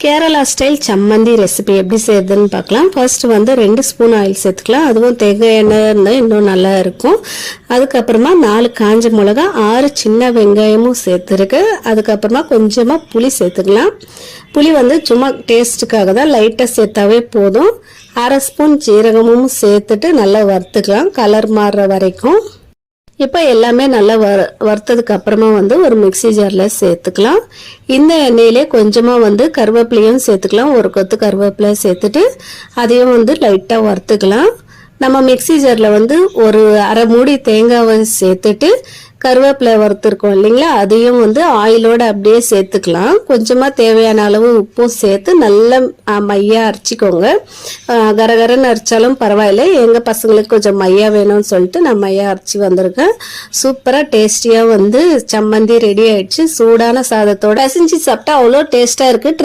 Kerala style சம்மந்தி recipe எப்படி செய்யறதுன்னு பார்க்கலாம். ஃபர்ஸ்ட் வந்து 2 ஸ்பூன் ஆயில் சேர்த்துக்கலாம். அதுவும் தேங்காய் எண்ணெய் இருந்தால் இன்னும் நல்லா இருக்கும். அதுக்கப்புறமா 4 காஞ்ச மிளகா, 6 சின்ன வெங்காயமும் சேர்த்துருக்கு. அதுக்கப்புறமா கொஞ்சமாக புளி சேர்த்துக்கலாம். புளி வந்து சும்மா டேஸ்ட்டுக்காக தான், லைட்டாக சேர்த்தாவே போதும். 1/2 ஸ்பூன் ஜீரகமும் சேர்த்துட்டு நல்லா வறுத்துக்கலாம், கலர் மாறுற வரைக்கும். இப்போ எல்லாமே நல்லா வறுத்ததுக்கு அப்புறமா வந்து ஒரு மிக்சி ஜாரில் சேர்த்துக்கலாம். இந்த எண்ணெயிலே கொஞ்சமாக வந்து கருவேப்பிலையும் சேர்த்துக்கலாம். ஒரு கொத்து கருவேப்பிலை சேர்த்துட்டு அதையும் வந்து லைட்டாக வறுத்துக்கலாம். நம்ம மிக்சி ஜாரில் வந்து ஒரு அரை மூடி தேங்காவை சேர்த்துட்டு கருவேப்பிலை வறுத்துருக்கோம் இல்லைங்களா, அதையும் வந்து ஆயிலோடு அப்படியே சேர்த்துக்கலாம். கொஞ்சமாக தேவையான அளவு உப்பும் சேர்த்து நல்லா மையாக அரைச்சிக்கோங்க. கரகரன்னு அரைச்சாலும் பரவாயில்ல, எங்கள் பசங்களுக்கு கொஞ்சம் மையாக வேணும்னு சொல்லிட்டு நான் மையாக அரைச்சி வந்திருக்கேன். சூப்பராக டேஸ்டியாக வந்து சம்மந்தி ரெடி ஆயிடுச்சு. சூடான சாதத்தோட செஞ்சு சாப்பிட்டா அவ்வளோ டேஸ்ட்டாக இருக்குது.